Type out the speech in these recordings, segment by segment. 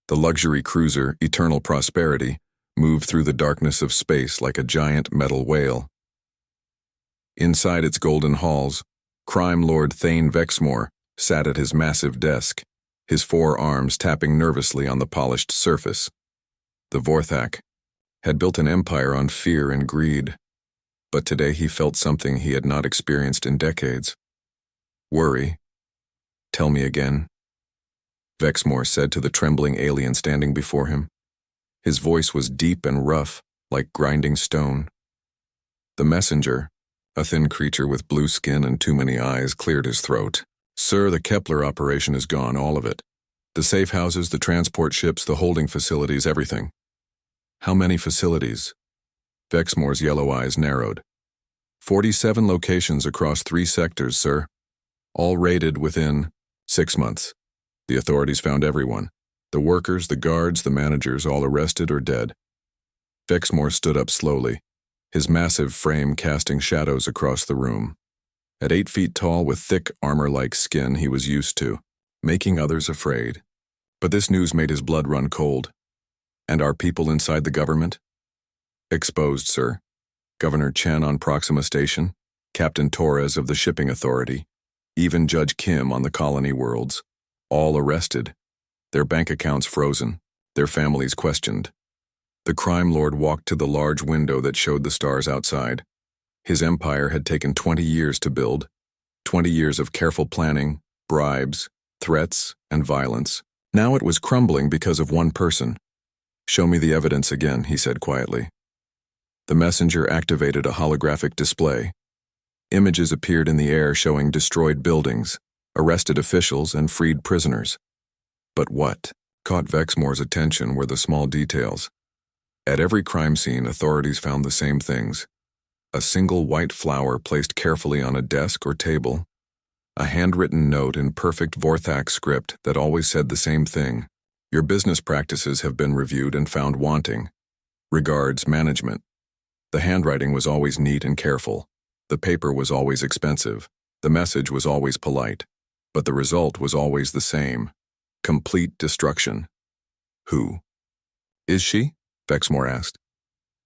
The luxury cruiser, Eternal Prosperity, moved through the darkness of space like a giant metal whale. Inside its golden halls, crime lord Thane Vexmore sat at his massive desk, his four arms tapping nervously on the polished surface. The Vorthak had built an empire on fear and greed, but today he felt something he had not experienced in decades. Worry. Tell me again, Vexmore said to the trembling alien standing before him. His voice was deep and rough, like grinding stone. The messenger, a thin creature with blue skin and too many eyes, cleared his throat. Sir, the Kepler operation is gone, all of it. The safe houses, the transport ships, the holding facilities, everything. How many facilities? Vexmore's yellow eyes narrowed. 47 locations across 3 sectors, sir. All raided within 6 months. The authorities found everyone. The workers, the guards, the managers, all arrested or dead. Vexmore stood up slowly, his massive frame casting shadows across the room. At 8 feet tall with thick armor-like skin he was used to, making others afraid. But this news made his blood run cold. And our people inside the government? Exposed, sir. Governor Chen on Proxima Station, Captain Torres of the Shipping Authority, even Judge Kim on the colony worlds, all arrested, their bank accounts frozen, their families questioned. The crime lord walked to the large window that showed the stars outside. His empire had taken 20 years to build, 20 years of careful planning, bribes, threats, and violence. Now it was crumbling because of one person. Show me the evidence again, he said quietly. The messenger activated a holographic display. Images appeared in the air showing destroyed buildings, arrested officials, and freed prisoners. But what caught Vexmore's attention were the small details. At every crime scene, authorities found the same things. A single white flower placed carefully on a desk or table, a handwritten note in perfect Vorthak script that always said the same thing. Your business practices have been reviewed and found wanting. Regards, management. The handwriting was always neat and careful. The paper was always expensive. The message was always polite. But the result was always the same. Complete destruction. Who? Is she? Vexmore asked.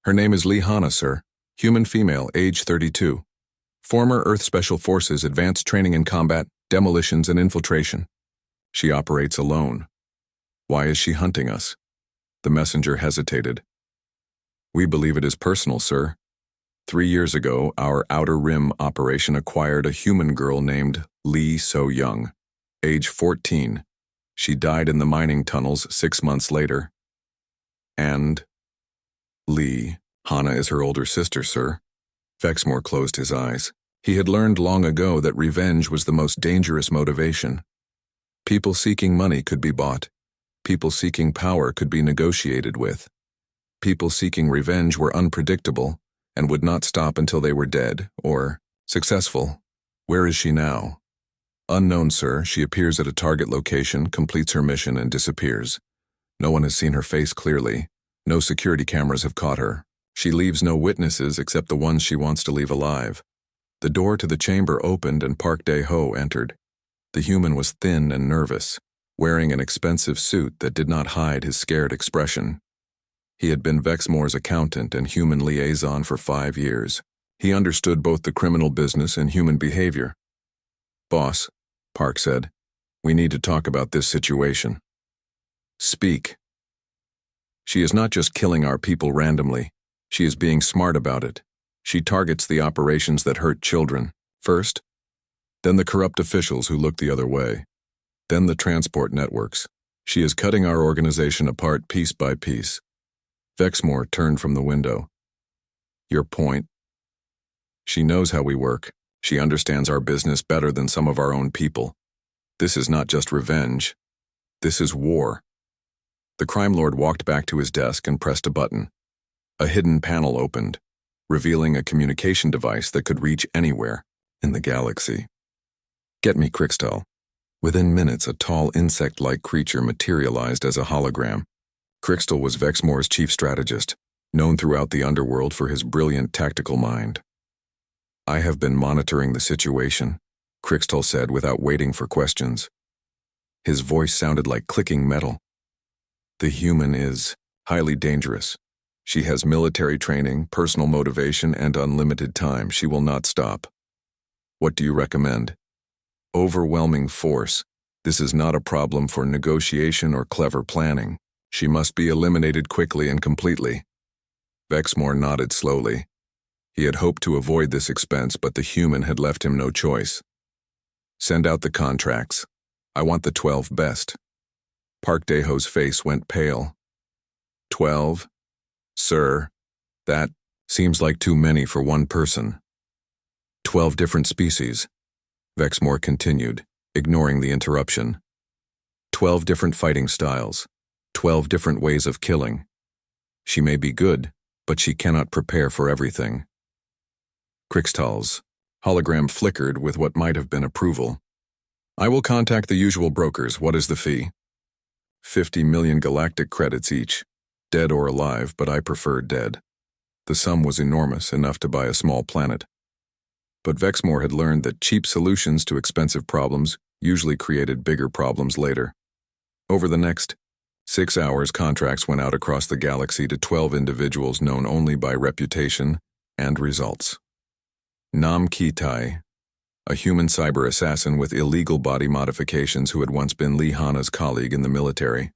Her name is Lee Hanna, sir. Human female, age 32. Former Earth Special Forces, advanced training in combat, demolitions, and infiltration. She operates alone. Why is she hunting us? The messenger hesitated. We believe it is personal, sir. 3 years ago, our Outer Rim operation acquired a human girl named Lee So-young, age 14. She died in the mining tunnels 6 months later. And Lee, Hanna is her older sister, sir. Vexmore closed his eyes. He had learned long ago that revenge was the most dangerous motivation. People seeking money could be bought. People seeking power could be negotiated with. People seeking revenge were unpredictable and would not stop until they were dead or successful. Where is she now? Unknown, sir. She appears at a target location, completes her mission, and disappears. No one has seen her face clearly. No security cameras have caught her. She leaves no witnesses except the ones she wants to leave alive. The door to the chamber opened and Park Dae-ho entered. The human was thin and nervous, wearing an expensive suit that did not hide his scared expression. He had been Vexmore's accountant and human liaison for 5 years. He understood both the criminal business and human behavior. Boss, Park said, we need to talk about this situation. Speak. She is not just killing our people randomly. She is being smart about it. She targets the operations that hurt children, first, then the corrupt officials who look the other way, then the transport networks. She is cutting our organization apart piece by piece. Vexmore turned from the window. Your point? She knows how we work. She understands our business better than some of our own people. This is not just revenge. This is war. The crime lord walked back to his desk and pressed a button. A hidden panel opened, revealing a communication device that could reach anywhere in the galaxy. Get me Crixtal. Within minutes, a tall insect-like creature materialized as a hologram. Crixtal was Vexmore's chief strategist, known throughout the underworld for his brilliant tactical mind. I have been monitoring the situation, Crixtal said without waiting for questions. His voice sounded like clicking metal. The human is highly dangerous. She has military training, personal motivation, and unlimited time. She will not stop. What do you recommend? Overwhelming force. This is not a problem for negotiation or clever planning. She must be eliminated quickly and completely. Vexmore nodded slowly. He had hoped to avoid this expense, but the human had left him no choice. Send out the contracts. I want the 12 best. Park Daeho's face went pale. 12? Sir, that seems like too many for one person. 12 different species, Vexmore continued, ignoring the interruption. 12 different fighting styles, 12 different ways of killing. She may be good, but she cannot prepare for everything. Krixtal's hologram flickered with what might have been approval. I will contact the usual brokers. What is the fee? 50 million galactic credits each, dead or alive, but I prefer dead. The sum was enormous, enough to buy a small planet. But Vexmore had learned that cheap solutions to expensive problems usually created bigger problems later. Over the next 6 hours, contracts went out across the galaxy to 12 individuals known only by reputation and results. Nam Ki-tai, a human cyber assassin with illegal body modifications who had once been Lee Hana's colleague in the military.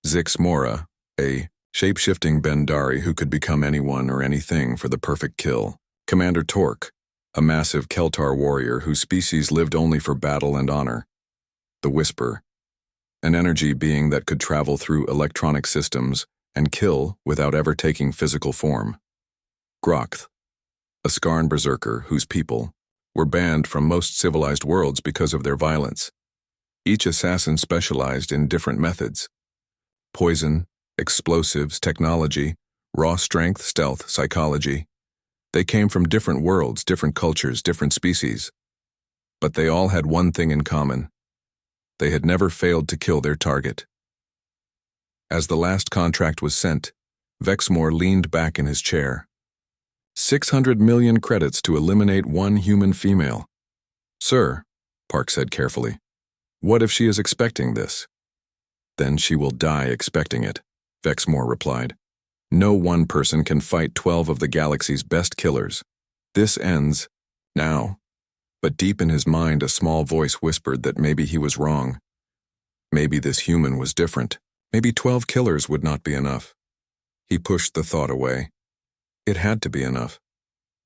Zix Mora, a shape-shifting Bendari who could become anyone or anything for the perfect kill. Commander Torque, a massive Keltar warrior whose species lived only for battle and honor. The Whisper, an energy being that could travel through electronic systems and kill without ever taking physical form. Groth, a Skarn berserker whose people were banned from most civilized worlds because of their violence. Each assassin specialized in different methods: poison, explosives, technology, raw strength, stealth, psychology. They came from different worlds, different cultures, different species. But they all had one thing in common. They had never failed to kill their target. As the last contract was sent, Vexmore leaned back in his chair. 600 million credits to eliminate one human female. Sir, Park said carefully, what if she is expecting this? Then she will die expecting it, Vexmore replied. No one person can fight 12 of the galaxy's best killers. This ends now. But deep in his mind, a small voice whispered that maybe he was wrong. Maybe this human was different. Maybe 12 killers would not be enough. He pushed the thought away. It had to be enough.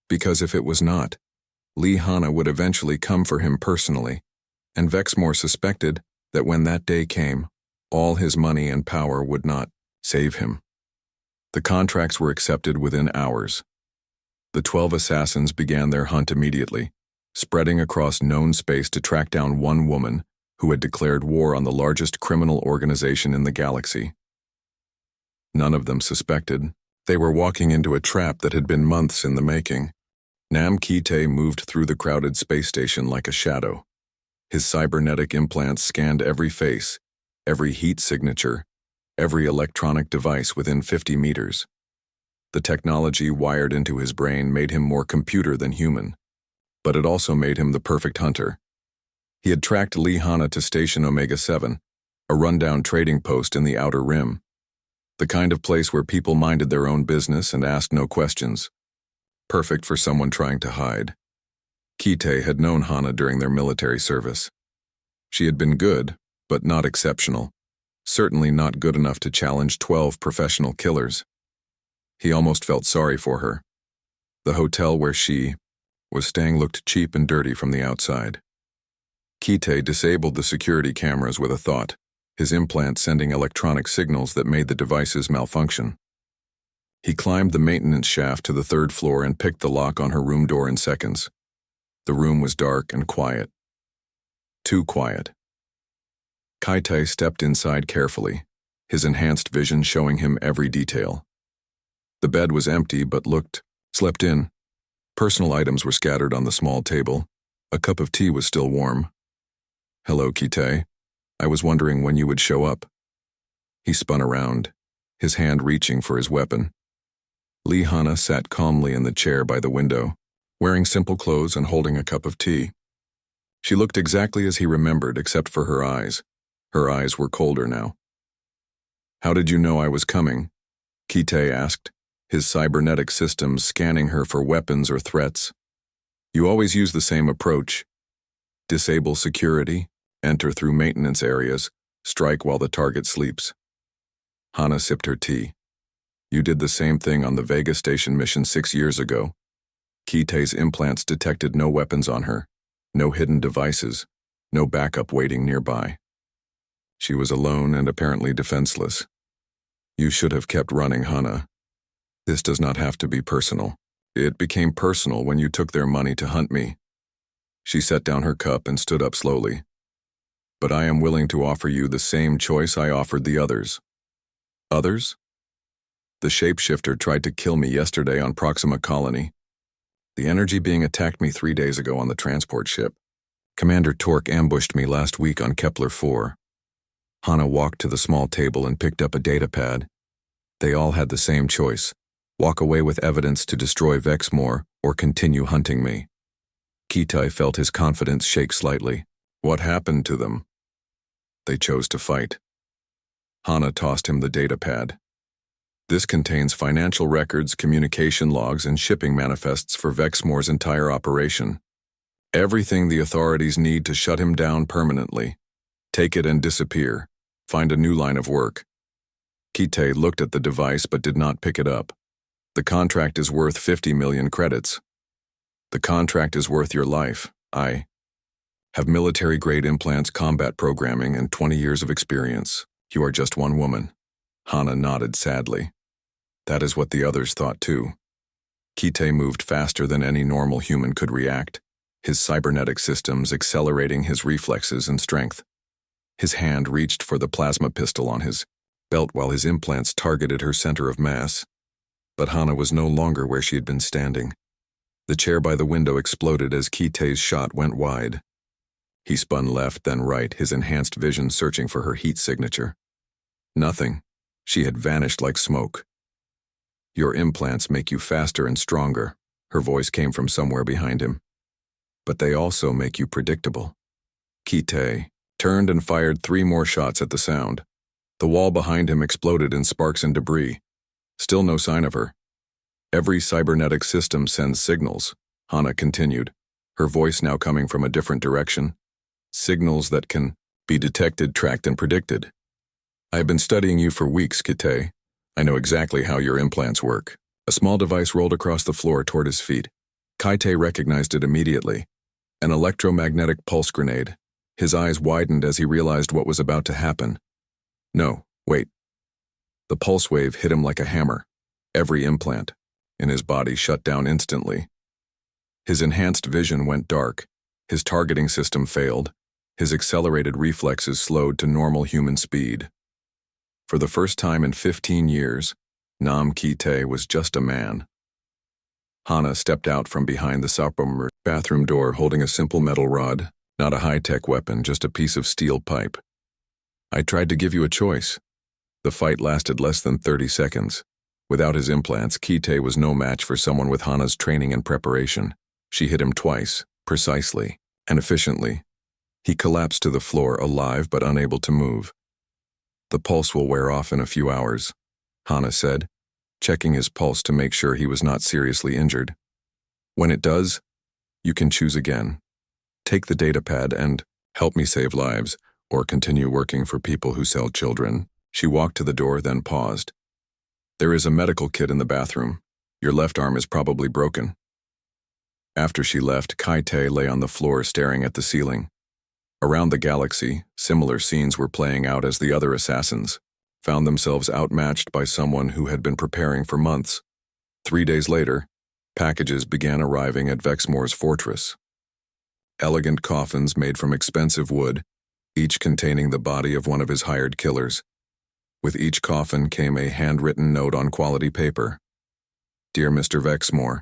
Because if it was not, Lee Hana would eventually come for him personally, and Vexmore suspected that when that day came, all his money and power would not save him. The contracts were accepted within hours. The 12 assassins began their hunt immediately, spreading across known space to track down one woman who had declared war on the largest criminal organization in the galaxy. None of them suspected. They were walking into a trap that had been months in the making. Nam Ki-tai moved through the crowded space station like a shadow. His cybernetic implants scanned every face, every heat signature, every electronic device within 50 meters. The technology wired into his brain made him more computer than human, but it also made him the perfect hunter. He had tracked Lee Hana to Station Omega-7, a rundown trading post in the Outer Rim, the kind of place where people minded their own business and asked no questions. Perfect for someone trying to hide. Ki-tai had known Hana during their military service. She had been good, but not exceptional. Certainly not good enough to challenge 12 professional killers. He almost felt sorry for her. The hotel where she was staying looked cheap and dirty from the outside. Ki-tai disabled the security cameras with a thought, his implant sending electronic signals that made the devices malfunction. He climbed the maintenance shaft to the 3rd floor and picked the lock on her room door in seconds. The room was dark and quiet. Too quiet. Ki-tai stepped inside carefully, his enhanced vision showing him every detail. The bed was empty but looked slept in. Personal items were scattered on the small table. A cup of tea was still warm. Hello, Ki-tai. I was wondering when you would show up. He spun around, his hand reaching for his weapon. Lee Hana sat calmly in the chair by the window, wearing simple clothes and holding a cup of tea. She looked exactly as he remembered except for her eyes. Her eyes were colder now. How did you know I was coming? Kite asked, his cybernetic systems scanning her for weapons or threats. You always use the same approach. Disable security, enter through maintenance areas, strike while the target sleeps. Hana sipped her tea. You did the same thing on the Vega Station mission 6 years ago. Kite's implants detected no weapons on her, no hidden devices, no backup waiting nearby. She was alone and apparently defenseless. You should have kept running, Hana. This does not have to be personal. It became personal when you took their money to hunt me. She set down her cup and stood up slowly. But I am willing to offer you the same choice I offered the others. Others? The shapeshifter tried to kill me yesterday on Proxima Colony. The energy being attacked me 3 days ago on the transport ship. Commander Torque ambushed me last week on Kepler 4. Hana walked to the small table and picked up a datapad. They all had the same choice: walk away with evidence to destroy Vexmore or continue hunting me. Kite felt his confidence shake slightly. What happened to them? They chose to fight. Hana tossed him the datapad. This contains financial records, communication logs, and shipping manifests for Vexmore's entire operation. Everything the authorities need to shut him down permanently. Take it and disappear. Find a new line of work. Kite looked at the device but did not pick it up. The contract is worth 50 million credits. The contract is worth your life. I have military-grade implants, combat programming, and 20 years of experience. You are just one woman. Hana nodded sadly. That is what the others thought too. Kite moved faster than any normal human could react, his cybernetic systems accelerating his reflexes and strength. His hand reached for the plasma pistol on his belt while his implants targeted her center of mass. But Hana was no longer where she had been standing. The chair by the window exploded as Kite's shot went wide. He spun left, then right, his enhanced vision searching for her heat signature. Nothing. She had vanished like smoke. Your implants make you faster and stronger, her voice came from somewhere behind him. But they also make you predictable. Kite turned and fired 3 more shots at the sound. The wall behind him exploded in sparks and debris. Still no sign of her. Every cybernetic system sends signals, Hana continued, her voice now coming from a different direction. Signals that can be detected, tracked, and predicted. I have been studying you for weeks, Kite. I know exactly how your implants work. A small device rolled across the floor toward his feet. Kite recognized it immediately. An electromagnetic pulse grenade. His eyes widened as he realized what was about to happen. No, wait. The pulse wave hit him like a hammer. Every implant in his body shut down instantly. His enhanced vision went dark. His targeting system failed. His accelerated reflexes slowed to normal human speed. For the first time in 15 years, Nam Kite was just a man. Hana stepped out from behind the Sapper bathroom door holding a simple metal rod, not a high-tech weapon, just a piece of steel pipe. I tried to give you a choice. The fight lasted less than 30 seconds. Without his implants, Kite was no match for someone with Hana's training and preparation. She hit him twice, precisely, and efficiently. He collapsed to the floor, alive but unable to move. The pulse will wear off in a few hours, Hana said, checking his pulse to make sure he was not seriously injured. When it does, you can choose again. Take the datapad and help me save lives, or continue working for people who sell children. She walked to the door, then paused. There is a medical kit in the bathroom. Your left arm is probably broken. After she left, Kite lay on the floor staring at the ceiling. Around the galaxy, similar scenes were playing out as the other assassins found themselves outmatched by someone who had been preparing for months. 3 days later, packages began arriving at Vexmore's fortress. Elegant coffins made from expensive wood, each containing the body of one of his hired killers. With each coffin came a handwritten note on quality paper. Dear Mr. Vexmore,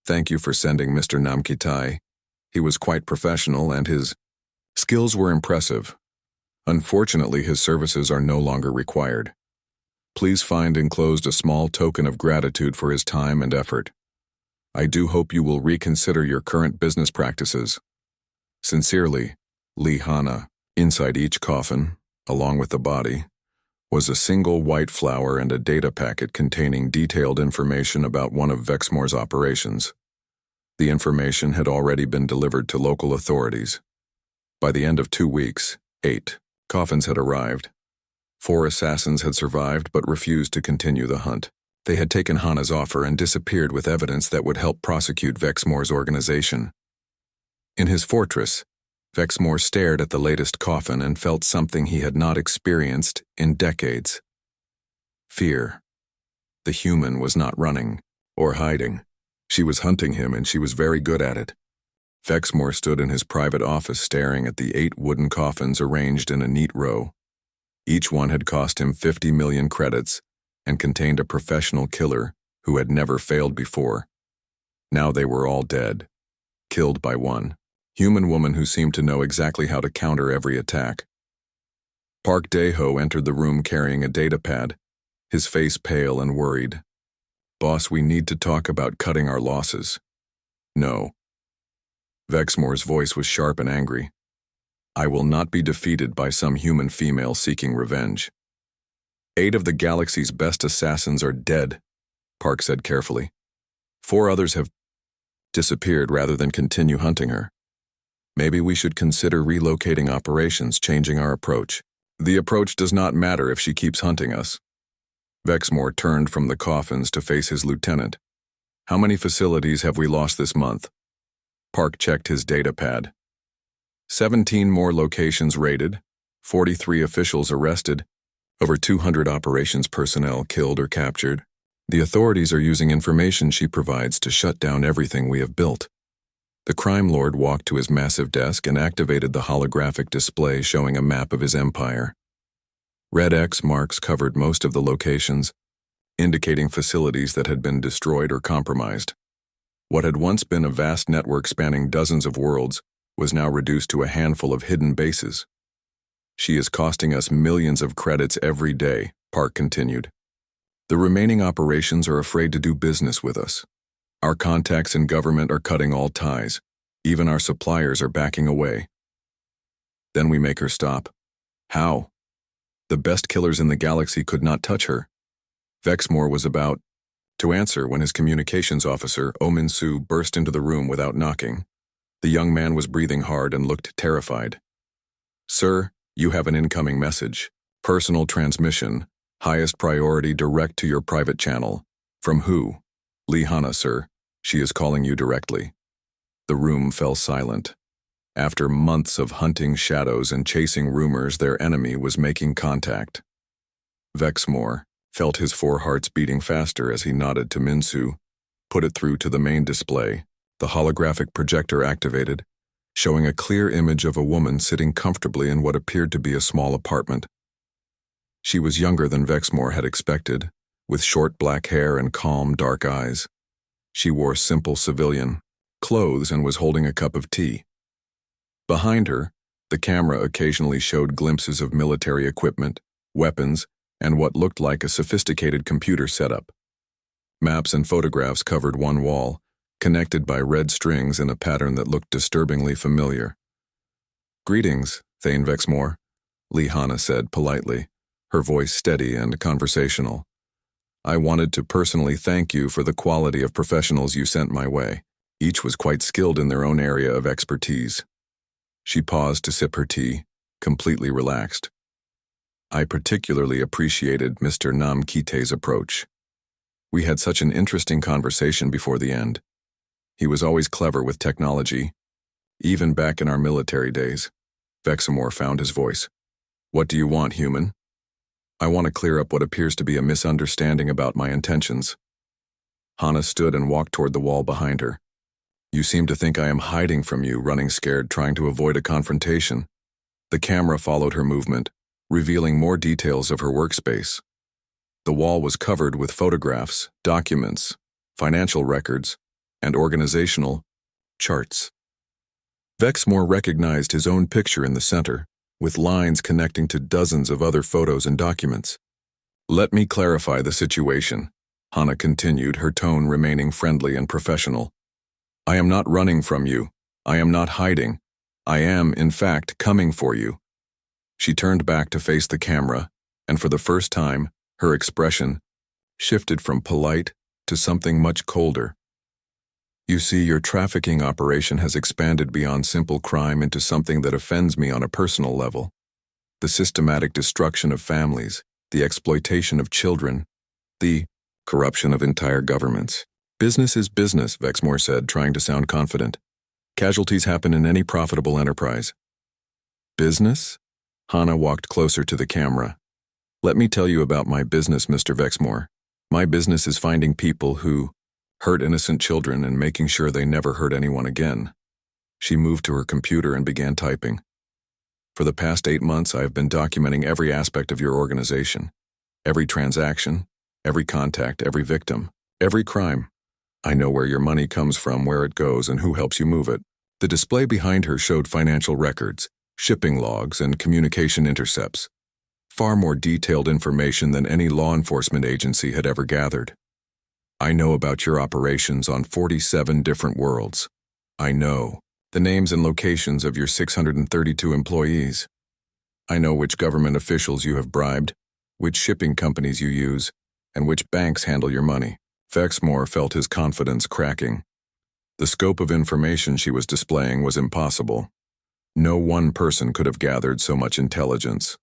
thank you for sending Mr. Namkitai. He was quite professional and his skills were impressive. Unfortunately, his services are no longer required. Please find enclosed a small token of gratitude for his time and effort. I do hope you will reconsider your current business practices. Sincerely, Lee Hana. Inside each coffin, along with the body, was a single white flower and a data packet containing detailed information about one of Vexmore's operations. The information had already been delivered to local authorities. By the end of 2 weeks, 8 Coffins had arrived. 4 assassins had survived but refused to continue the hunt. They had taken Hana's offer and disappeared with evidence that would help prosecute Vexmore's organization. In his fortress, Vexmore stared at the latest coffin and felt something he had not experienced in decades. Fear. The human was not running or hiding. She was hunting him, and she was very good at it. Vexmore stood in his private office staring at the 8 wooden coffins arranged in a neat row. Each one had cost him 50 million credits and contained a professional killer who had never failed before. Now they were all dead, killed by one human woman who seemed to know exactly how to counter every attack. Park Dae-ho entered the room carrying a datapad, his face pale and worried. "Boss, we need to talk about cutting our losses." "No." Vexmore's voice was sharp and angry. "I will not be defeated by some human female seeking revenge." 8 of the galaxy's best assassins are dead, Park said carefully. 4 others have disappeared rather than continue hunting her. Maybe we should consider relocating operations, changing our approach. The approach does not matter if she keeps hunting us. Vexmore turned from the coffins to face his lieutenant. "How many facilities have we lost this month?" Park checked his datapad. 17 more locations raided, 43 officials arrested, over 200 operations personnel killed or captured. The authorities are using information she provides to shut down everything we have built. The crime lord walked to his massive desk and activated the holographic display showing a map of his empire. Red X marks covered most of the locations, indicating facilities that had been destroyed or compromised. What had once been a vast network spanning dozens of worlds was now reduced to a handful of hidden bases. "She is costing us millions of credits every day," Park continued. "The remaining operations are afraid to do business with us. Our contacts in government are cutting all ties. Even our suppliers are backing away." "Then we make her stop." "How?" "The best killers in the galaxy could not touch her." Vexmore was about to answer when his communications officer, Oh-Min-Soo, burst into the room without knocking. The young man was breathing hard and looked terrified. "Sir, you have an incoming message. Personal transmission. Highest priority direct to your private channel." "From who?" "Lee Hana, sir. She is calling you directly." The room fell silent. After months of hunting shadows and chasing rumors, their enemy was making contact. Vexmore felt his 4 hearts beating faster as he nodded to Min-Soo, put it through to the main display. The holographic projector activated, showing a clear image of a woman sitting comfortably in what appeared to be a small apartment. She was younger than Vexmore had expected, with short black hair and calm, dark eyes. She wore simple civilian clothes and was holding a cup of tea. Behind her, the camera occasionally showed glimpses of military equipment, weapons, and what looked like a sophisticated computer setup. Maps and photographs covered one wall, connected by red strings in a pattern that looked disturbingly familiar. "Greetings, Thane Vexmore," Lee Hana said politely, her voice steady and conversational. "I wanted to personally thank you for the quality of professionals you sent my way. Each was quite skilled in their own area of expertise." She paused to sip her tea, completely relaxed. "I particularly appreciated Mr. Nam Kite's approach. We had such an interesting conversation before the end. He was always clever with technology, even back in our military days." Vexmore found his voice. "What do you want, human?" "I want to clear up what appears to be a misunderstanding about my intentions." Hana stood and walked toward the wall behind her. "You seem to think I am hiding from you, running scared, trying to avoid a confrontation." The camera followed her movement, revealing more details of her workspace. The wall was covered with photographs, documents, financial records, and organizational charts. Vexmore recognized his own picture in the center, with lines connecting to dozens of other photos and documents. "Let me clarify the situation," Hana continued, her tone remaining friendly and professional. "I am not running from you. I am not hiding. I am, in fact, coming for you." She turned back to face the camera, and for the first time, her expression shifted from polite to something much colder. You see, your trafficking operation has expanded beyond simple crime into something that offends me on a personal level. The systematic destruction of families, the exploitation of children, the corruption of entire governments. Business is business, Vexmore said, trying to sound confident. Casualties happen in any profitable enterprise. Business? Hannah walked closer to the camera. Let me tell you about my business, Mr. Vexmore. My business is finding people who hurt innocent children and making sure they never hurt anyone again. She moved to her computer and began typing. For the past 8 months, I have been documenting every aspect of your organization. Every transaction, every contact, every victim, every crime. I know where your money comes from, where it goes, and who helps you move it. The display behind her showed financial records, shipping logs, and communication intercepts. Far more detailed information than any law enforcement agency had ever gathered. I know about your operations on 47 different worlds. I know the names and locations of your 632 employees. I know which government officials you have bribed, which shipping companies you use, and which banks handle your money. Vexmore felt his confidence cracking. The scope of information she was displaying was impossible. No one person could have gathered so much intelligence.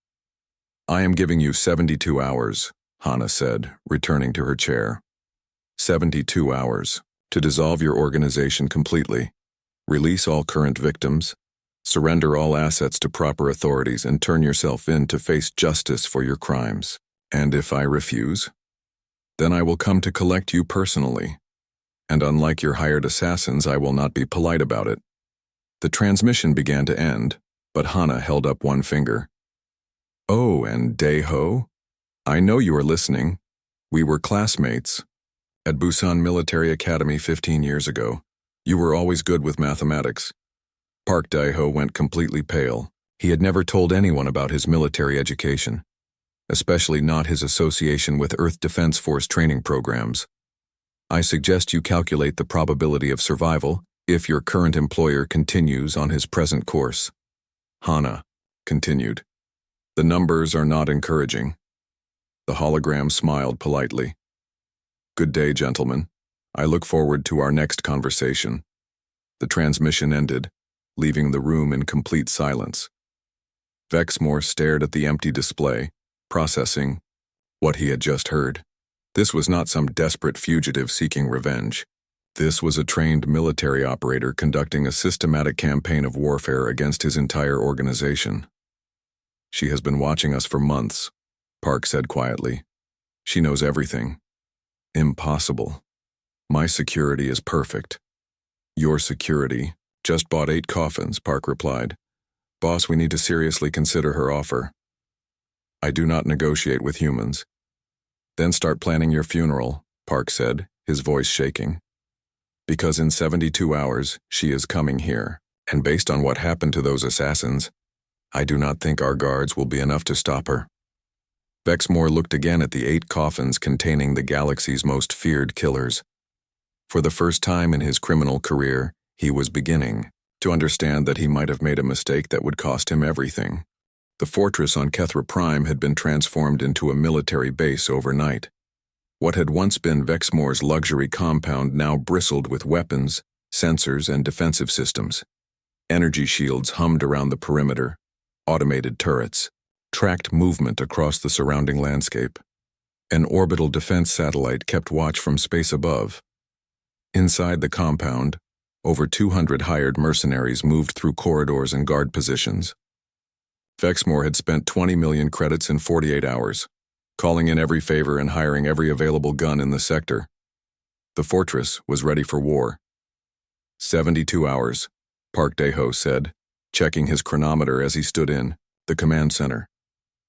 I am giving you 72 hours, Hannah said, returning to her chair. 72 hours to dissolve your organization completely, release all current victims, surrender all assets to proper authorities, and turn yourself in to face justice for your crimes. And if I refuse, then I will come to collect you personally. And unlike your hired assassins, I will not be polite about it. The transmission began to end, but Hannah held up one finger. Oh, and Dae-ho? I know you are listening. We were classmates. At Busan Military Academy 15 years ago, you were always good with mathematics. Park Dae-ho went completely pale. He had never told anyone about his military education, especially not his association with Earth Defense Force training programs. I suggest you calculate the probability of survival if your current employer continues on his present course. Hannah continued. The numbers are not encouraging. The hologram smiled politely. Good day, gentlemen. I look forward to our next conversation. The transmission ended, leaving the room in complete silence. Vexmore stared at the empty display, processing what he had just heard. This was not some desperate fugitive seeking revenge. This was a trained military operator conducting a systematic campaign of warfare against his entire organization. She has been watching us for months, Park said quietly. She knows everything. Impossible. My security is perfect. Your security just bought 8 coffins, Park replied. Boss, we need to seriously consider her offer. I do not negotiate with humans. Then start planning your funeral, Park said, his voice shaking. Because in 72 hours, she is coming here, and based on what happened to those assassins, I do not think our guards will be enough to stop her. Vexmore looked again at the 8 coffins containing the galaxy's most feared killers. For the first time in his criminal career, he was beginning to understand that he might have made a mistake that would cost him everything. The fortress on Kethra Prime had been transformed into a military base overnight. What had once been Vexmore's luxury compound now bristled with weapons, sensors, and defensive systems. Energy shields hummed around the perimeter. Automated turrets tracked movement across the surrounding landscape. An orbital defense satellite kept watch from space above. Inside the compound, over 200 hired mercenaries moved through corridors and guard positions. Vexmore had spent 20 million credits in 48 hours, calling in every favor and hiring every available gun in the sector. The fortress was ready for war. 72 hours, Park Dae-ho said, checking his chronometer as he stood in the command center.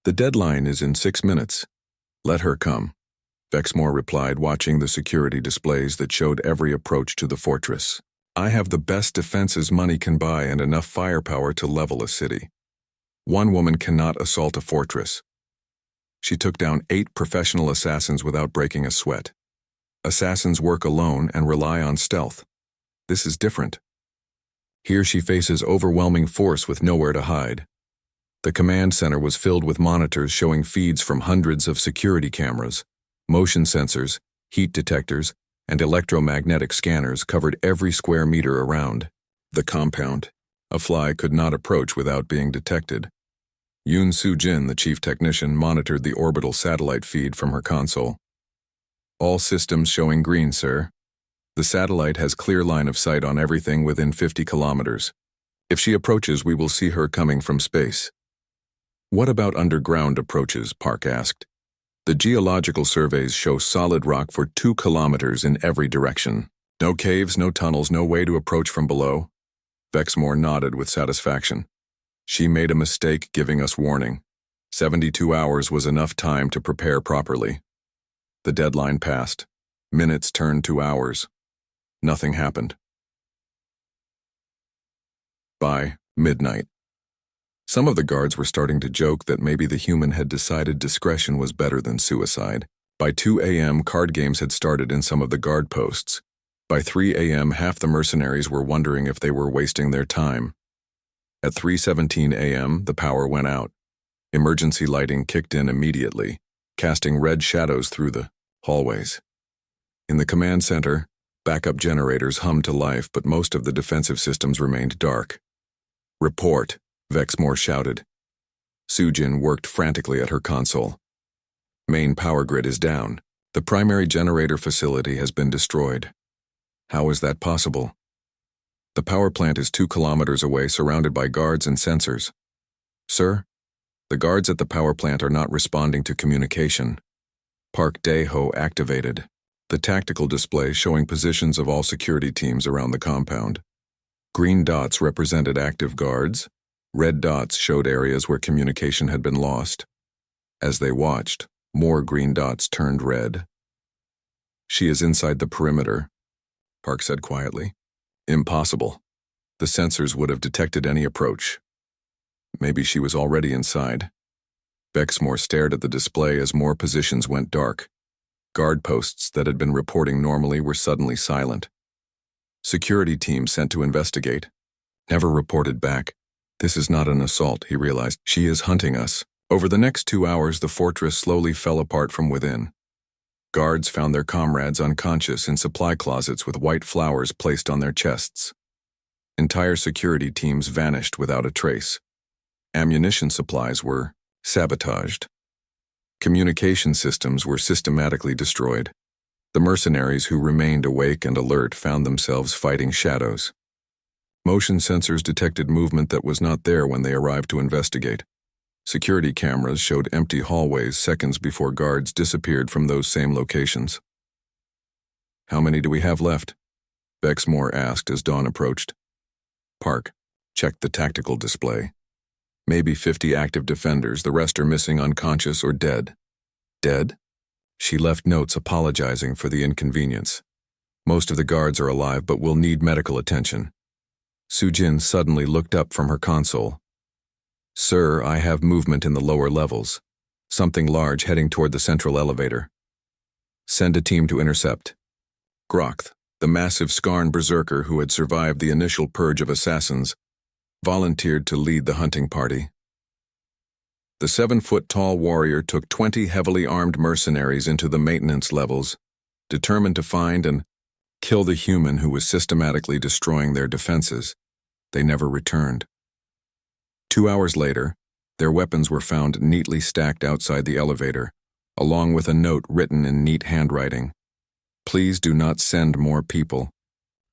The deadline is in 6 minutes. Let her come, Vexmore replied, watching the security displays that showed every approach to the fortress. I have the best defenses money can buy and enough firepower to level a city. One woman cannot assault a fortress. She took down 8 professional assassins without breaking a sweat. Assassins work alone and rely on stealth. This is different. Here she faces overwhelming force with nowhere to hide. The command center was filled with monitors showing feeds from hundreds of security cameras. Motion sensors, heat detectors, and electromagnetic scanners covered every square meter around the compound. A fly could not approach without being detected. Yoon Soo-jin, the chief technician, monitored the orbital satellite feed from her console. All systems showing green, sir. The satellite has clear line of sight on everything within 50 kilometers. If she approaches, we will see her coming from space. What about underground approaches? Park asked. The geological surveys show solid rock for 2 kilometers in every direction. No caves, no tunnels, no way to approach from below. Vexmore nodded with satisfaction. She made a mistake giving us warning. 72 hours was enough time to prepare properly. The deadline passed. Minutes turned to hours. Nothing happened. By midnight, some of the guards were starting to joke that maybe the human had decided discretion was better than suicide. By 2 a.m., card games had started in some of the guard posts. By 3 a.m., half the mercenaries were wondering if they were wasting their time. At 3:17 a.m., the power went out. Emergency lighting kicked in immediately, casting red shadows through the hallways. In the command center, backup generators hummed to life, but most of the defensive systems remained dark. "Report," Vexmore shouted. Soo-jin worked frantically at her console. "Main power grid is down. The primary generator facility has been destroyed." "How is that possible?" "The power plant is 2 kilometers away, surrounded by guards and sensors." "Sir, the guards at the power plant are not responding to communication." Park Dae-ho activated the tactical display showing positions of all security teams around the compound. Green dots represented active guards. Red dots showed areas where communication had been lost. As they watched, more green dots turned red. "She is inside the perimeter," Park said quietly. "Impossible. The sensors would have detected any approach." "Maybe she was already inside." Vexmore stared at the display as more positions went dark. Guard posts that had been reporting normally were suddenly silent. Security teams sent to investigate never reported back. This is not an assault, he realized. She is hunting us. Over the next 2 hours, the fortress slowly fell apart from within. Guards found their comrades unconscious in supply closets with white flowers placed on their chests. Entire security teams vanished without a trace. Ammunition supplies were sabotaged. Communication systems were systematically destroyed. The mercenaries who remained awake and alert found themselves fighting shadows. Motion sensors detected movement that was not there when they arrived to investigate. Security cameras showed empty hallways seconds before guards disappeared from those same locations. "How many do we have left?" Vexmore asked as dawn approached. Park checked the tactical display. "Maybe 50 active defenders, the rest are missing, unconscious, or dead." "Dead?" She left notes apologizing for the inconvenience. "Most of the guards are alive but will need medical attention." Soo-jin suddenly looked up from her console. "Sir, I have movement in the lower levels. Something large heading toward the central elevator." "Send a team to intercept." Groth, the massive Skarn berserker who had survived the initial purge of assassins, volunteered to lead the hunting party. The 7-foot-tall warrior took 20 heavily armed mercenaries into the maintenance levels, determined to find and kill the human who was systematically destroying their defenses. They never returned. 2 hours later, their weapons were found neatly stacked outside the elevator, along with a note written in neat handwriting. "Please do not send more people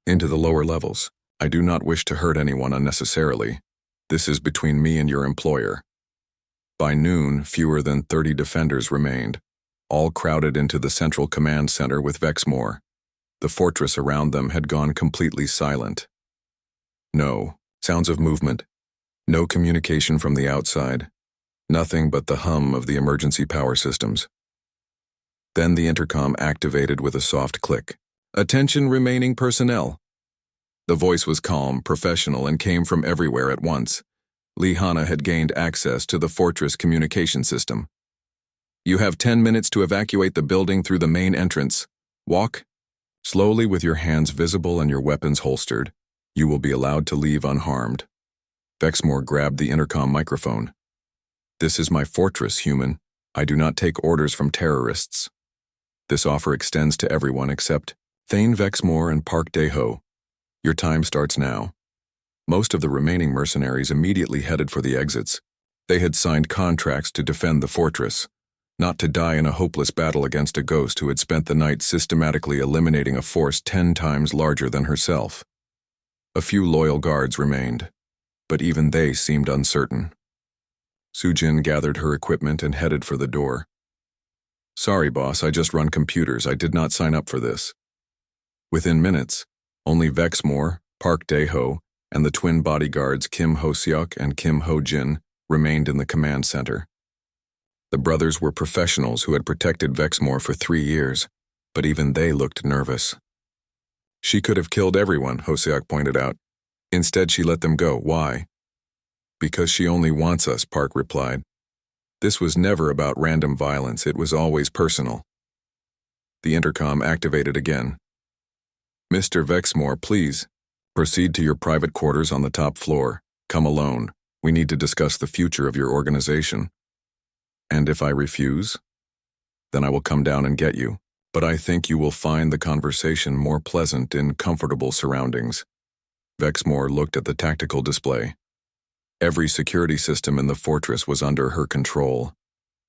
into the lower levels. I do not wish to hurt anyone unnecessarily. This is between me and your employer." By noon, fewer than 30 defenders remained, all crowded into the central command center with Vexmore. The fortress around them had gone completely silent. No sounds of movement, no communication from the outside, nothing but the hum of the emergency power systems. Then the intercom activated with a soft click. "Attention remaining personnel." The voice was calm, professional, and came from everywhere at once. Lee Hana had gained access to the fortress communication system. "You have 10 minutes to evacuate the building through the main entrance. Walk slowly with your hands visible and your weapons holstered. You will be allowed to leave unharmed." Vexmore grabbed the intercom microphone. This is my fortress, human. I do not take orders from terrorists. This offer extends to everyone except Thane Vexmore and Park Dae-ho. Your time starts now. Most of the remaining mercenaries immediately headed for the exits. They had signed contracts to defend the fortress, not to die in a hopeless battle against a ghost who had spent the night systematically eliminating a force 10 times larger than herself. A few loyal guards remained, but even they seemed uncertain. Sujin gathered her equipment and headed for the door. Sorry, boss, I just run computers. I did not sign up for this. Within minutes, only Vexmore, Park Dae-ho, and the twin bodyguards Kim Ho-seok and Kim Ho-jin remained in the command center. The brothers were professionals who had protected Vexmore for 3 years, but even they looked nervous. She could have killed everyone, Ho-seok pointed out. Instead, she let them go. Why? Because she only wants us, Park replied. This was never about random violence, it was always personal. The intercom activated again. Mr. Vexmore, please, proceed to your private quarters on the top floor. Come alone. We need to discuss the future of your organization. And if I refuse? Then I will come down and get you. But I think you will find the conversation more pleasant in comfortable surroundings. Vexmore looked at the tactical display. Every security system in the fortress was under her control.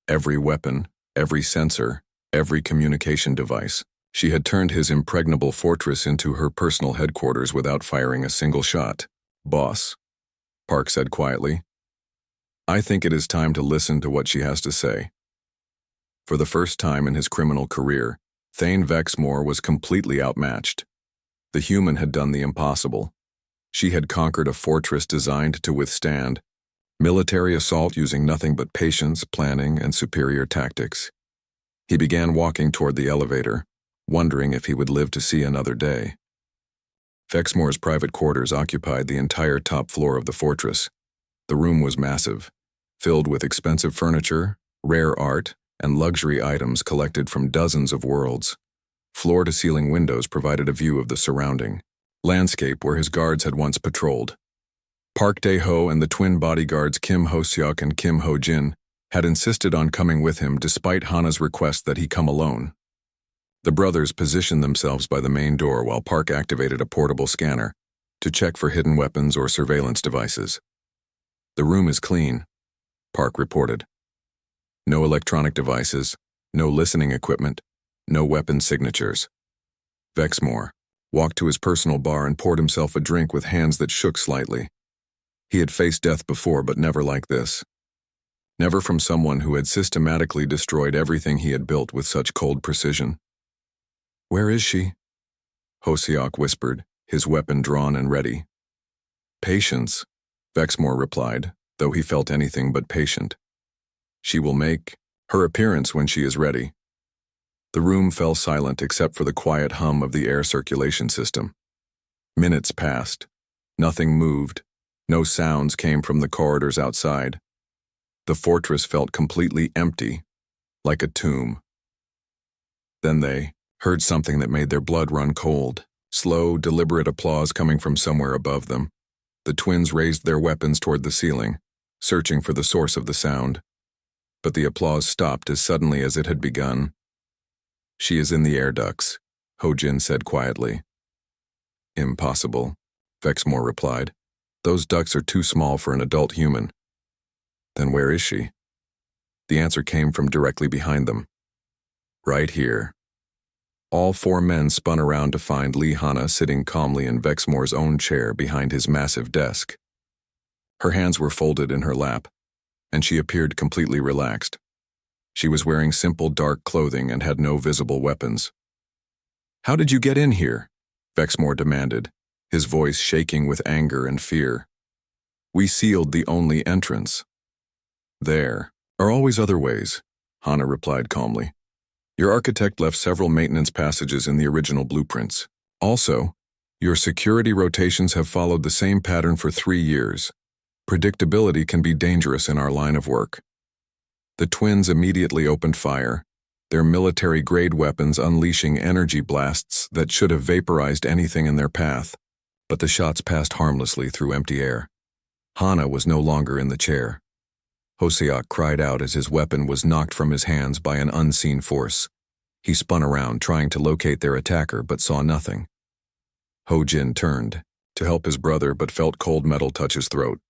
Every weapon, every sensor, every communication device. She had turned his impregnable fortress into her personal headquarters without firing a single shot. Boss, Park said quietly, I think it is time to listen to what she has to say. For the first time in his criminal career, Thane Vexmore was completely outmatched. The human had done the impossible. She had conquered a fortress designed to withstand military assault using nothing but patience, planning, and superior tactics. He began walking toward the elevator, wondering if he would live to see another day. Vexmore's private quarters occupied the entire top floor of the fortress. The room was massive, filled with expensive furniture, rare art, and luxury items collected from dozens of worlds. Floor-to-ceiling windows provided a view of the surrounding landscape where his guards had once patrolled. Park Dae-ho and the twin bodyguards Kim Ho-seok and Kim Ho-jin had insisted on coming with him despite Hana's request that he come alone. The brothers positioned themselves by the main door while Park activated a portable scanner to check for hidden weapons or surveillance devices. The room is clean, Park reported. No electronic devices, no listening equipment, no weapon signatures. Vexmore walked to his personal bar and poured himself a drink with hands that shook slightly. He had faced death before, but never like this. Never from someone who had systematically destroyed everything he had built with such cold precision. Where is she? Ho-seok whispered, his weapon drawn and ready. Patience, Vexmore replied, though he felt anything but patient. She will make her appearance when she is ready. The room fell silent except for the quiet hum of the air circulation system. Minutes passed. Nothing moved. No sounds came from the corridors outside. The fortress felt completely empty, like a tomb. Then they heard something that made their blood run cold. Slow, deliberate applause coming from somewhere above them. The twins raised their weapons toward the ceiling, searching for the source of the sound. But the applause stopped as suddenly as it had begun. She is in the air ducts, Ho-jin said quietly. Impossible, Vexmore replied. Those ducts are too small for an adult human. Then where is she? The answer came from directly behind them. Right here. All 4 men spun around to find Lee Hana sitting calmly in Vexmore's own chair behind his massive desk. Her hands were folded in her lap, and she appeared completely relaxed. She was wearing simple dark clothing and had no visible weapons. How did you get in here? Vexmore demanded, his voice shaking with anger and fear. We sealed the only entrance. There are always other ways, Hana replied calmly. Your architect left several maintenance passages in the original blueprints. Also, your security rotations have followed the same pattern for 3 years. Predictability can be dangerous in our line of work. The twins immediately opened fire, their military-grade weapons unleashing energy blasts that should have vaporized anything in their path, but the shots passed harmlessly through empty air. Hana was no longer in the chair. Hoseok cried out as his weapon was knocked from his hands by an unseen force. He spun around, trying to locate their attacker, but saw nothing. Ho-Jin turned to help his brother, but felt cold metal touch his throat.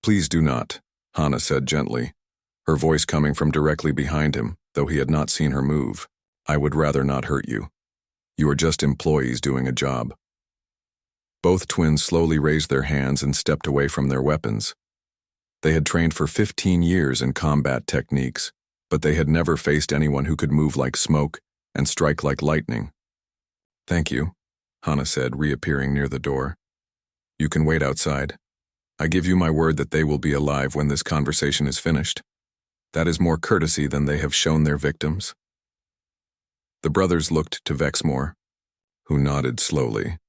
"Please do not," Hana said gently, her voice coming from directly behind him, though he had not seen her move. "I would rather not hurt you. You are just employees doing a job." Both twins slowly raised their hands and stepped away from their weapons. They had trained for 15 years in combat techniques, but they had never faced anyone who could move like smoke and strike like lightning. "Thank you," Hana said, reappearing near the door. "You can wait outside. I give you my word that they will be alive when this conversation is finished. That is more courtesy than they have shown their victims." The brothers looked to Vexmore, who nodded slowly.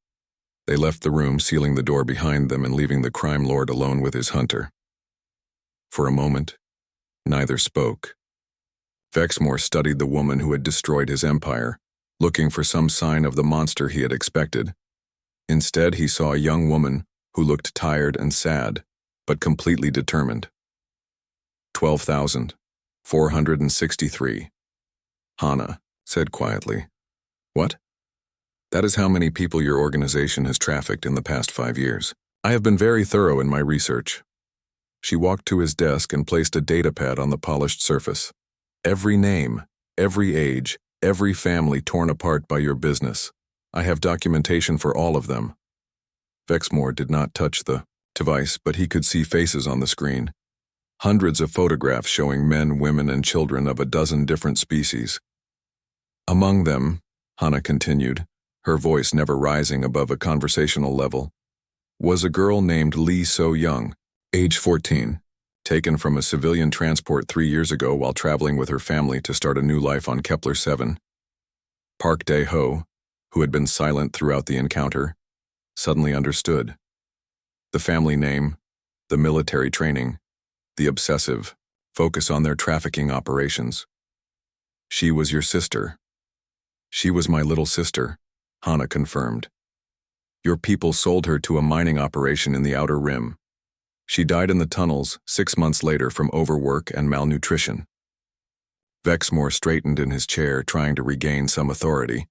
They left the room, sealing the door behind them and leaving the crime lord alone with his hunter. For a moment, neither spoke. Vexmore studied the woman who had destroyed his empire, looking for some sign of the monster he had expected. Instead, he saw a young woman who looked tired and sad, but completely determined. 12,463. Hana said quietly. "What? That is how many people your organization has trafficked in the past 5 years. I have been very thorough in my research." She walked to his desk and placed a datapad on the polished surface. "Every name, every age, every family torn apart by your business. I have documentation for all of them." Vexmore did not touch the device, but he could see faces on the screen. Hundreds of photographs showing men, women, and children of a dozen different species. "Among them," Hana continued, her voice never rising above a conversational level, "was a girl named Lee So-young, age 14, taken from a civilian transport 3 years ago while traveling with her family to start a new life on Kepler 7. Park Dae-ho, who had been silent throughout the encounter, suddenly understood. The family name, the military training, the obsessive focus on their trafficking operations. She was your sister." "She was my little sister," Hana confirmed. "Your people sold her to a mining operation in the Outer Rim. She died in the tunnels 6 months later from overwork and malnutrition." Vexmore straightened in his chair, trying to regain some authority.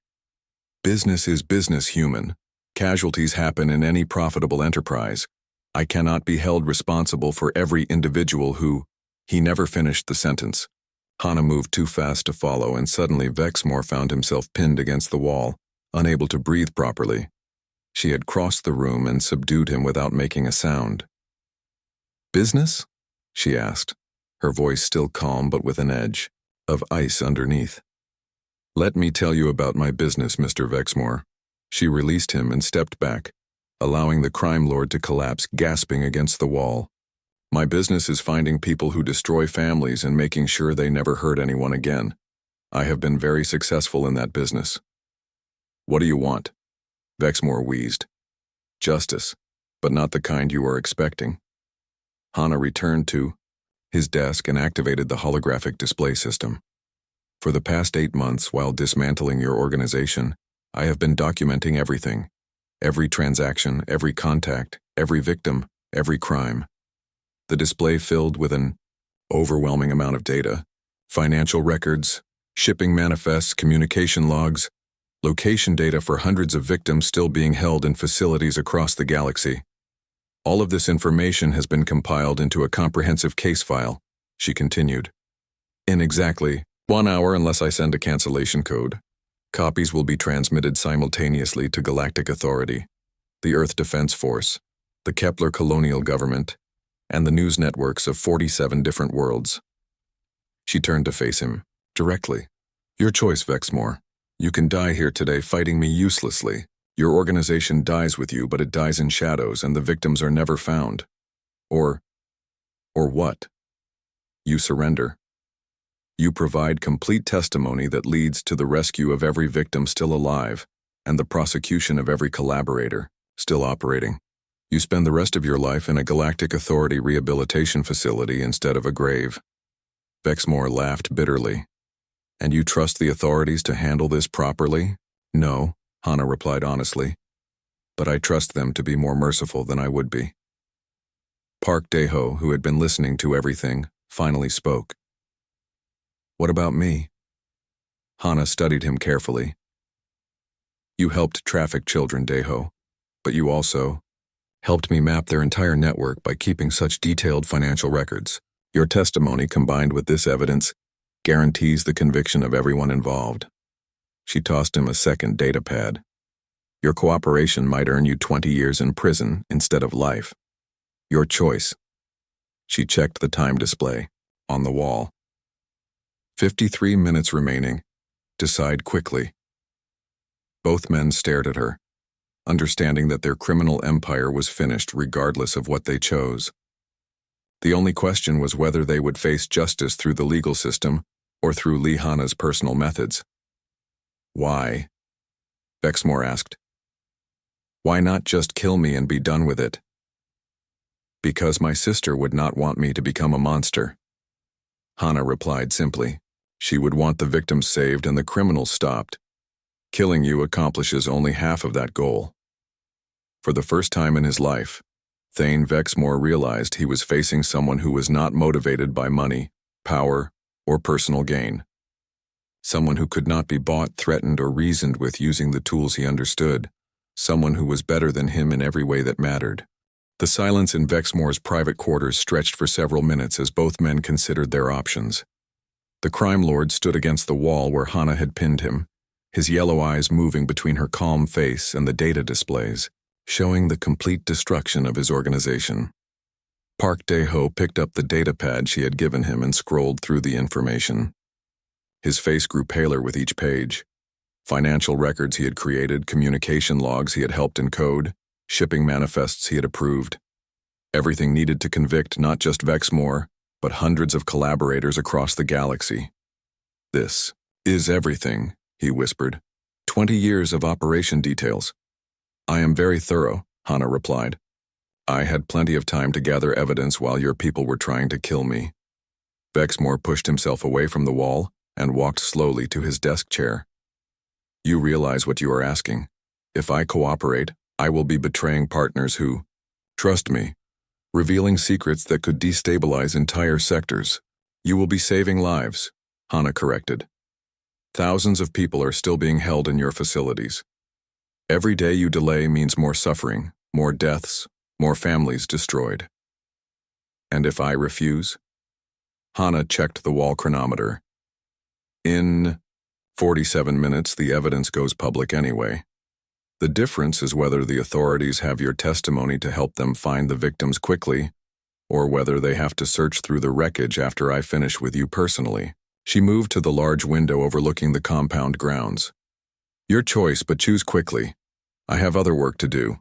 "Business is business, human. Casualties happen in any profitable enterprise. I cannot be held responsible for every individual who—" He never finished the sentence. Hana moved too fast to follow, and suddenly Vexmore found himself pinned against the wall, unable to breathe properly. She had crossed the room and subdued him without making a sound. "Business?" she asked, her voice still calm but with an edge of ice underneath. "Let me tell you about my business, Mr. Vexmore." She released him and stepped back, allowing the crime lord to collapse, gasping against the wall. "My business is finding people who destroy families and making sure they never hurt anyone again. I have been very successful in that business." "What do you want?" Vexmore wheezed. "Justice, but not the kind you are expecting." Hana returned to his desk and activated the holographic display system. "For the past 8 months, while dismantling your organization, I have been documenting everything. Every transaction, every contact, every victim, every crime." The display filled with an overwhelming amount of data: financial records, shipping manifests, communication logs, location data for hundreds of victims still being held in facilities across the galaxy. "All of this information has been compiled into a comprehensive case file," she continued. "In exactly 1 hour, unless I send a cancellation code. Copies will be transmitted simultaneously to Galactic Authority, the Earth Defense Force, the Kepler Colonial Government, and the news networks of 47 different worlds." She turned to face him directly. "Your choice, Vexmore. You can die here today fighting me uselessly. Your organization dies with you, but it dies in shadows and the victims are never found. Or what? You surrender. You provide complete testimony that leads to the rescue of every victim still alive and the prosecution of every collaborator still operating. You spend the rest of your life in a Galactic Authority rehabilitation facility instead of a grave." Vexmore laughed bitterly. "And you trust the authorities to handle this properly?" "No," Hana replied honestly. "But I trust them to be more merciful than I would be." Park Dae-ho, who had been listening to everything, finally spoke. What about me? Hana studied him carefully. You helped traffic children, Deho, but you also helped me map their entire network by keeping such detailed financial records. Your testimony, combined with this evidence, guarantees the conviction of everyone involved. She tossed him a second data pad. Your cooperation might earn you 20 years in prison instead of life. Your choice. She checked the time display on the wall. 53 minutes remaining. Decide quickly. Both men stared at her, understanding that their criminal empire was finished regardless of what they chose. The only question was whether they would face justice through the legal system or through Lee Hana's personal methods. Why? Vexmore asked. Why not just kill me and be done with it? Because my sister would not want me to become a monster. Hana replied simply. She would want the victims saved and the criminals stopped. Killing you accomplishes only half of that goal. For the first time in his life, Thane Vexmore realized he was facing someone who was not motivated by money, power, or personal gain. Someone who could not be bought, threatened, or reasoned with using the tools he understood. Someone who was better than him in every way that mattered. The silence in Vexmore's private quarters stretched for several minutes as both men considered their options. The crime lord stood against the wall where Hana had pinned him, his yellow eyes moving between her calm face and the data displays, showing the complete destruction of his organization. Park Dae-ho picked up the data pad she had given him and scrolled through the information. His face grew paler with each page. Financial records he had created, communication logs he had helped encode, shipping manifests he had approved. Everything needed to convict not just Vexmore, but hundreds of collaborators across the galaxy. This is everything, he whispered. 20 years of operation details. I am very thorough, Hana replied. I had plenty of time to gather evidence while your people were trying to kill me. Vexmore pushed himself away from the wall and walked slowly to his desk chair. You realize what you are asking. If I cooperate, I will be betraying partners who, trust me, revealing secrets that could destabilize entire sectors. You will be saving lives, Hana corrected. Thousands of people are still being held in your facilities. Every day you delay means more suffering, more deaths, more families destroyed. And if I refuse? Hana checked the wall chronometer. In 47 minutes, the evidence goes public anyway. The difference is whether the authorities have your testimony to help them find the victims quickly, or whether they have to search through the wreckage after I finish with you personally. She moved to the large window overlooking the compound grounds. Your choice, but choose quickly. I have other work to do.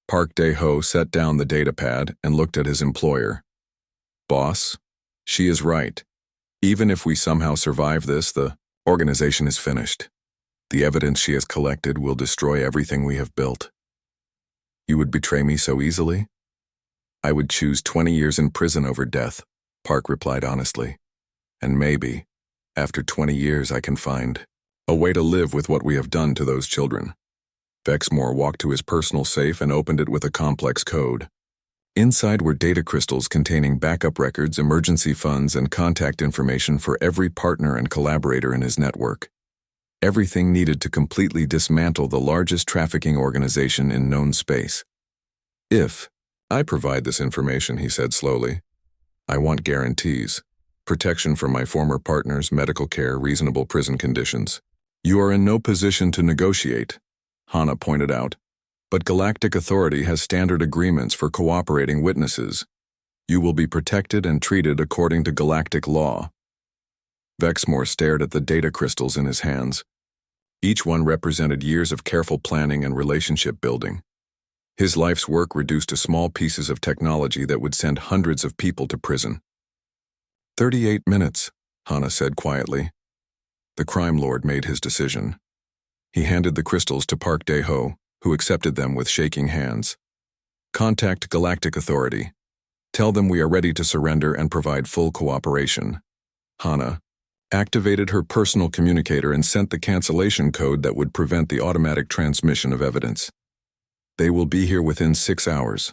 Park Dae-ho set down the data pad and looked at his employer. Boss, she is right. Even if we somehow survive this, the organization is finished. The evidence she has collected will destroy everything we have built. You would betray me so easily? I would choose 20 years in prison over death, Park replied honestly. And maybe, after 20 years, I can find a way to live with what we have done to those children. Vexmore walked to his personal safe and opened it with a complex code. Inside were data crystals containing backup records, emergency funds, and contact information for every partner and collaborator in his network. Everything needed to completely dismantle the largest trafficking organization in known space. If I provide this information, he said slowly, I want guarantees. Protection from my former partners, medical care, reasonable prison conditions. You are in no position to negotiate, Hana pointed out, but Galactic Authority has standard agreements for cooperating witnesses. You will be protected and treated according to galactic law. Vexmore stared at the data crystals in his hands. Each one represented years of careful planning and relationship building. His life's work reduced to small pieces of technology that would send hundreds of people to prison. 38 minutes, Hana said quietly. The crime lord made his decision. He handed the crystals to Park Dae-ho, who accepted them with shaking hands. Contact Galactic Authority. Tell them we are ready to surrender and provide full cooperation. Hana activated her personal communicator and sent the cancellation code that would prevent the automatic transmission of evidence. They will be here within 6 hours.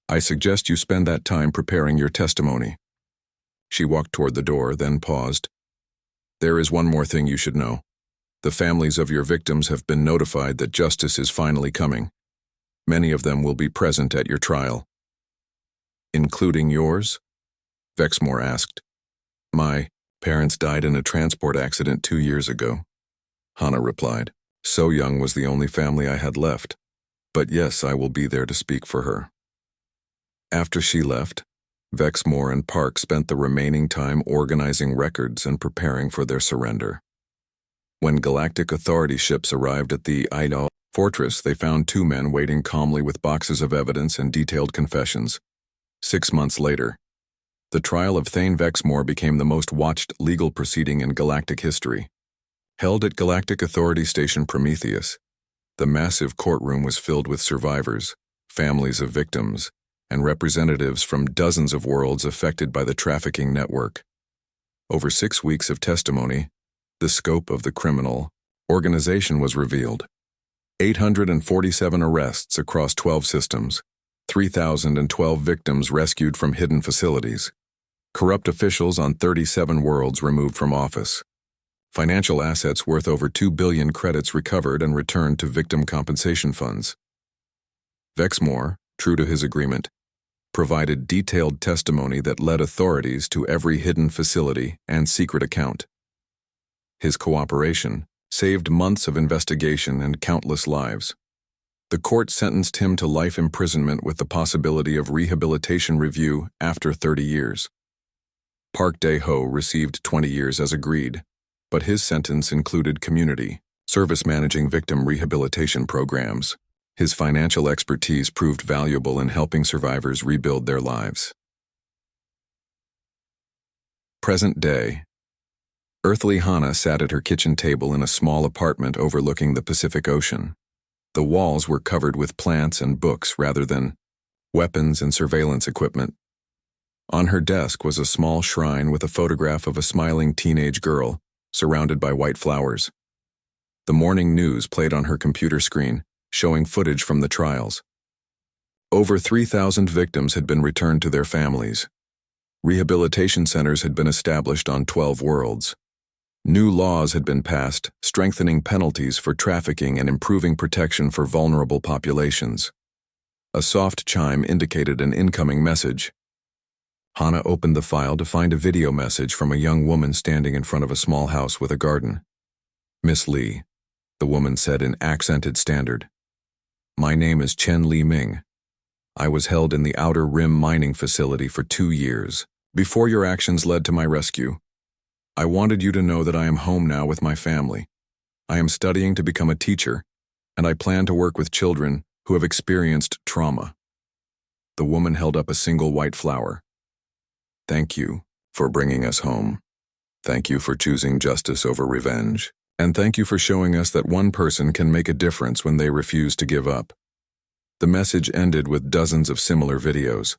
I suggest you spend that time preparing your testimony. She walked toward the door, then paused. There is one more thing you should know. The families of your victims have been notified that justice is finally coming. Many of them will be present at your trial. Including yours? Vexmore asked. My parents died in a transport accident 2 years ago, Hannah replied. So young was the only family I had left. But yes, I will be there to speak for her. After she left, Vexmore and Park spent the remaining time organizing records and preparing for their surrender. When Galactic Authority ships arrived at the Idol fortress, they found 2 men waiting calmly with boxes of evidence and detailed confessions. 6 months later, the trial of Thane Vexmore became the most watched legal proceeding in galactic history. Held at Galactic Authority Station Prometheus, the massive courtroom was filled with survivors, families of victims, and representatives from dozens of worlds affected by the trafficking network. Over 6 weeks of testimony, the scope of the criminal organization was revealed. 847 arrests across 12 systems, 3,012 victims rescued from hidden facilities, corrupt officials on 37 worlds removed from office, financial assets worth over 2 billion credits recovered and returned to victim compensation funds. Vexmore, true to his agreement, provided detailed testimony that led authorities to every hidden facility and secret account. His cooperation saved months of investigation and countless lives. The court sentenced him to life imprisonment with the possibility of rehabilitation review after 30 years. Park Dae-ho received 20 years as agreed, but his sentence included community service managing victim rehabilitation programs. His financial expertise proved valuable in helping survivors rebuild their lives. Present day. Earthly Hannah sat at her kitchen table in a small apartment overlooking the Pacific Ocean. The walls were covered with plants and books rather than weapons and surveillance equipment. On her desk was a small shrine with a photograph of a smiling teenage girl, surrounded by white flowers. The morning news played on her computer screen, showing footage from the trials. Over 3,000 victims had been returned to their families. Rehabilitation centers had been established on 12 worlds. New laws had been passed, strengthening penalties for trafficking and improving protection for vulnerable populations. A soft chime indicated an incoming message. Hannah opened the file to find a video message from a young woman standing in front of a small house with a garden. Miss Lee, the woman said in accented standard. My name is Chen Li Ming. I was held in the Outer Rim mining facility for 2 years, before your actions led to my rescue. I wanted you to know that I am home now with my family. I am studying to become a teacher, and I plan to work with children who have experienced trauma. The woman held up a single white flower. Thank you for bringing us home. Thank you for choosing justice over revenge. And thank you for showing us that one person can make a difference when they refuse to give up. The message ended with dozens of similar videos.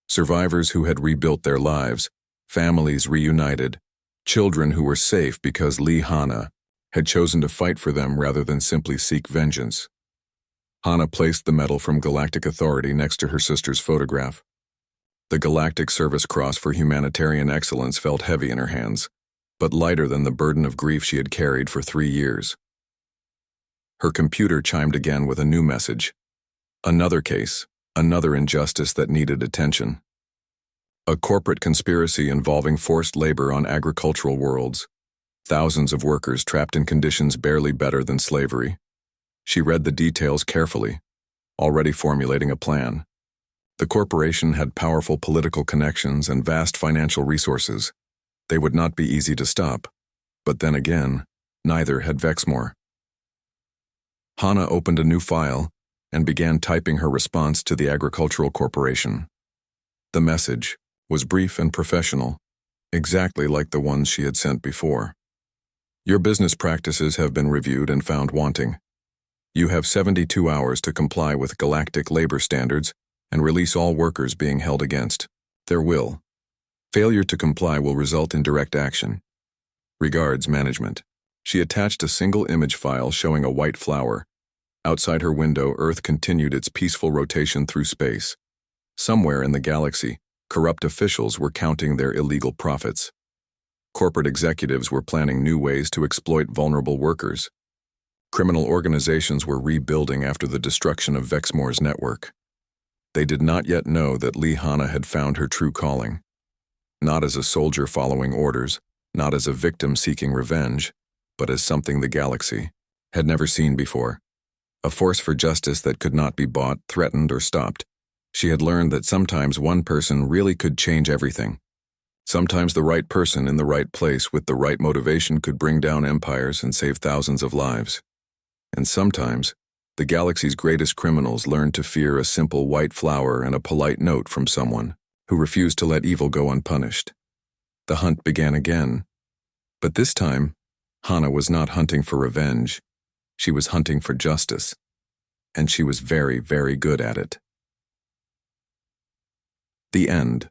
Survivors who had rebuilt their lives, families reunited, children who were safe because Lee Hannah had chosen to fight for them rather than simply seek vengeance. Hannah placed the medal from Galactic Authority next to her sister's photograph. The Galactic Service Cross for Humanitarian Excellence felt heavy in her hands, but lighter than the burden of grief she had carried for 3 years. Her computer chimed again with a new message. Another case, another injustice that needed attention. A corporate conspiracy involving forced labor on agricultural worlds. Thousands of workers trapped in conditions barely better than slavery. She read the details carefully, already formulating a plan. The corporation had powerful political connections and vast financial resources. They would not be easy to stop. But then again, neither had Vexmore. Hannah opened a new file and began typing her response to the Agricultural Corporation. The message was brief and professional, exactly like the ones she had sent before. Your business practices have been reviewed and found wanting. You have 72 hours to comply with galactic labor standards and release all workers being held against their will. Failure to comply will result in direct action. Regards, management. She attached a single image file showing a white flower. Outside her window, Earth continued its peaceful rotation through space. Somewhere in the galaxy, Corrupt officials were counting their illegal profits. Corporate executives were planning new ways to exploit vulnerable workers. Criminal organizations were rebuilding after the destruction of Vexmore's network. They did not yet know that Lehana had found her true calling. Not as a soldier following orders, not as a victim seeking revenge, but as something the galaxy had never seen before. A force for justice that could not be bought, threatened, or stopped. She had learned that sometimes one person really could change everything. Sometimes the right person in the right place with the right motivation could bring down empires and save thousands of lives. And sometimes, the galaxy's greatest criminals learned to fear a simple white flower and a polite note from someone who refused to let evil go unpunished. The hunt began again. But this time, Hana was not hunting for revenge. She was hunting for justice. And she was very, very good at it. The end.